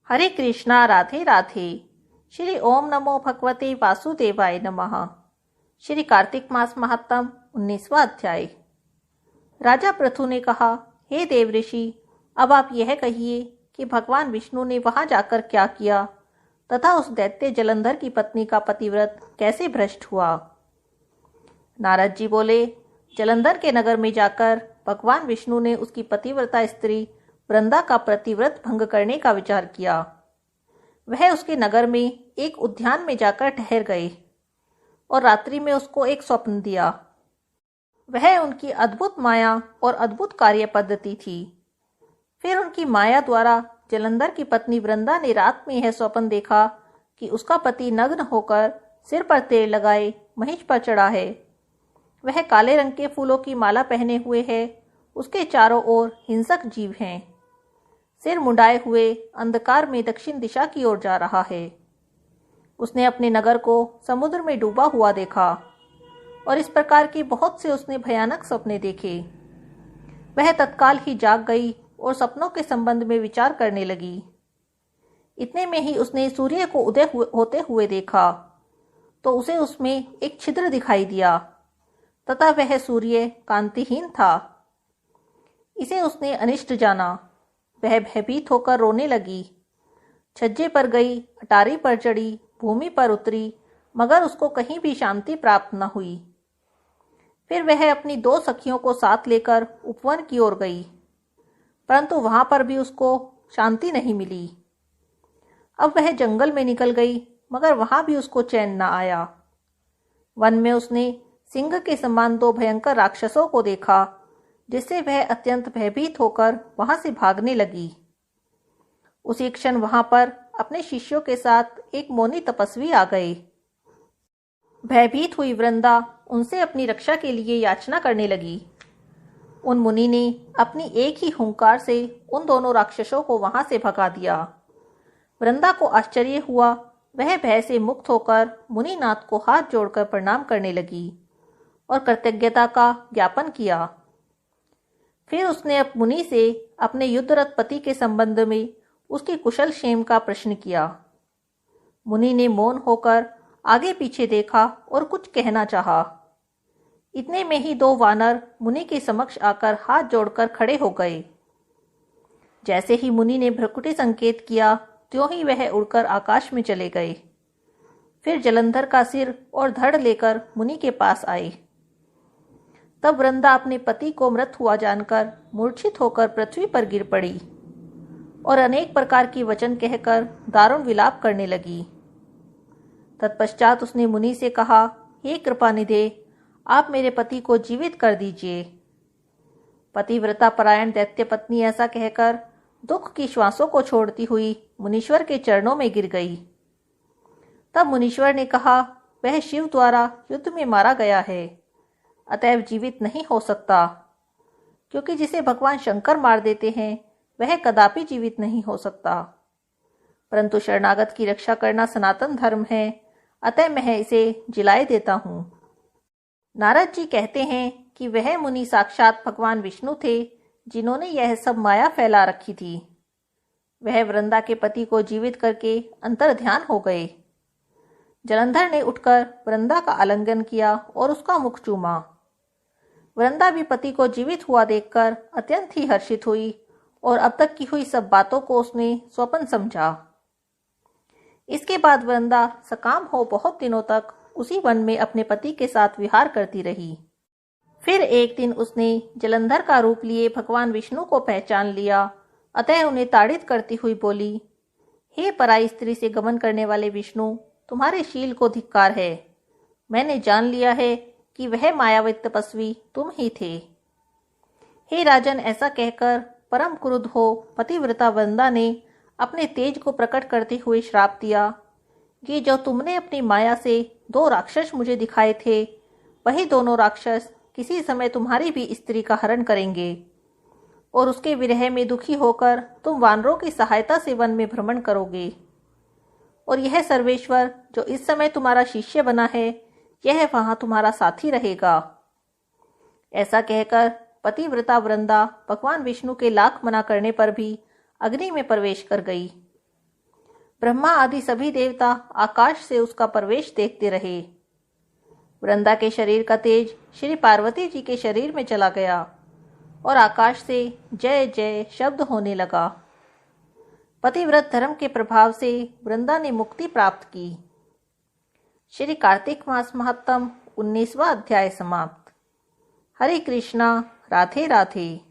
हरे कृष्णा राधे राधे। श्री ओम नमो भगवते वासुदेवाय नमः। श्री कार्तिक मास महात्म 19वां अध्याय। राजा पृथु ने कहा, हे देव ऋषि, अब आप यह कहिए कि भगवान विष्णु ने वहां जाकर क्या किया तथा उस दैत्य जलंधर की पत्नी का पतिव्रत कैसे भ्रष्ट हुआ। नारद जी बोले, जलंधर के नगर में जाकर भगवान विष्णु ने उसकी पतिव्रता स्त्री वृंदा का प्रतिव्रत भंग करने का विचार किया। वह उसके नगर में एक उद्यान में जाकर ठहर गए और रात्रि में उसको एक स्वप्न दिया। वह उनकी अद्भुत माया और अद्भुत कार्य पद्धति थी। फिर उनकी माया द्वारा जलंधर की पत्नी वृंदा ने रात में यह स्वप्न देखा कि उसका पति नग्न होकर सिर पर तेल लगाए महिष पर चढ़ा है। वह काले रंग के फूलों की माला पहने हुए है। उसके चारों ओर हिंसक जीव हैं। सिर मुंडाए हुए अंधकार में दक्षिण दिशा की ओर जा रहा है। उसने अपने नगर को समुद्र में डूबा हुआ देखा और इस प्रकार के बहुत से उसने भयानक सपने देखे। वह तत्काल ही जाग गई और सपनों के संबंध में विचार करने लगी। इतने में ही उसने सूर्य को उदय होते हुए देखा तो उसे उसमें एक छिद्र दिखाई दिया तथा वह सूर्य कांतिहीन था। इसे उसने अनिष्ट जाना। वह भयभीत होकर रोने लगी। छज्जे पर गई, अटारी पर चढ़ी, भूमि पर उतरी, मगर उसको कहीं भी शांति प्राप्त न हुई। फिर वह अपनी 2 सखियों को साथ लेकर उपवन की ओर गई, परंतु वहां पर भी उसको शांति नहीं मिली। अब वह जंगल में निकल गई, मगर वहां भी उसको चैन न आया। वन में उसने सिंह के समान 2 भयंकर राक्षसों को देखा, जिससे वह अत्यंत भयभीत होकर वहां से भागने लगी। उसी क्षण वहां पर अपने शिष्यों के साथ एक मौनी तपस्वी आ गए। भयभीत हुई वृंदा उनसे अपनी रक्षा के लिए याचना करने लगी। उन मुनि ने अपनी एक ही हुंकार से उन दोनों राक्षसों को वहां से भगा दिया। वृंदा को आश्चर्य हुआ। वह भय से मुक्त होकर मुनिनाथ को हाथ जोड़कर प्रणाम करने लगी और कृतज्ञता का ज्ञापन किया। फिर उसने मुनि से अपने युद्धरत पति के संबंध में उसकी कुशल क्षेम का प्रश्न किया। मुनि ने मौन होकर आगे पीछे देखा और कुछ कहना चाहा। इतने में ही 2 वानर मुनि के समक्ष आकर हाथ जोड़कर खड़े हो गए। जैसे ही मुनि ने भ्रुकुटी संकेत किया, त्यों ही वह उड़कर आकाश में चले गए। फिर जलंधर का सिर और धड़ लेकर मुनि के पास आए। तब वृंदा अपने पति को मृत हुआ जानकर मूर्छित होकर पृथ्वी पर गिर पड़ी और अनेक प्रकार की वचन कहकर दारुण विलाप करने लगी। तत्पश्चात उसने मुनि से कहा, हे कृपानिधे, आप मेरे पति को जीवित कर दीजिए। पतिव्रता परायण दैत्य पत्नी ऐसा कहकर दुख की श्वासों को छोड़ती हुई मुनीश्वर के चरणों में गिर गई। तब मुनीश्वर ने कहा, वह शिव द्वारा युद्ध में मारा गया है, अतएव जीवित नहीं हो सकता, क्योंकि जिसे भगवान शंकर मार देते हैं वह कदापि जीवित नहीं हो सकता। परंतु शरणागत की रक्षा करना सनातन धर्म है, अतः मैं इसे जिलाए देता हूँ। नारद जी कहते हैं कि वह मुनि साक्षात भगवान विष्णु थे, जिन्होंने यह सब माया फैला रखी थी। वह वृंदा के पति को जीवित करके अंतर्ध्यान हो गए। जलंधर ने उठकर वृंदा का आलिंगन किया और उसका मुख चूमा। वृंदा भी पति को जीवित हुआ देखकर अत्यंत ही हर्षित हुई और अब तक की हुई सब बातों को उसने स्वप्न समझा। इसके बाद वृंदा सकाम हो बहुत दिनों तक उसी वन में अपने पति के साथ विहार करती रही। फिर एक दिन उसने जलंधर का रूप लिए भगवान विष्णु को पहचान लिया, अतः उन्हें ताड़ित करती हुई बोली, हे पराई स्त्री से गमन करने वाले विष्णु, तुम्हारे शील को धिक्कार है। मैंने जान लिया है कि वह मायावी तपस्वी तुम ही थे। हे राजन, ऐसा कहकर परम क्रुद्ध हो पतिव्रता वृंदा ने अपने तेज को प्रकट करते हुए श्राप दिया कि जो तुमने अपनी माया से 2 राक्षस मुझे दिखाए थे, वही दोनों राक्षस किसी समय तुम्हारी भी स्त्री का हरण करेंगे और उसके विरह में दुखी होकर तुम वानरों की सहायता से वन में भ्रमण करोगे। और यह सर्वेश्वर जो इस समय तुम्हारा शिष्य बना है, यह वहां तुम्हारा साथी रहेगा। ऐसा कहकर पतिव्रता वृंदा भगवान विष्णु के लाख मना करने पर भी अग्नि में प्रवेश कर गई। ब्रह्मा आदि सभी देवता आकाश से उसका प्रवेश देखते रहे। वृंदा के शरीर का तेज श्री पार्वती जी के शरीर में चला गया और आकाश से जय जय शब्द होने लगा। पतिव्रत धर्म के प्रभाव से वृंदा ने मुक्ति प्राप्त की। श्री कार्तिक मास महात्म 19वां अध्याय समाप्त। हरे कृष्णा, राधे राधे।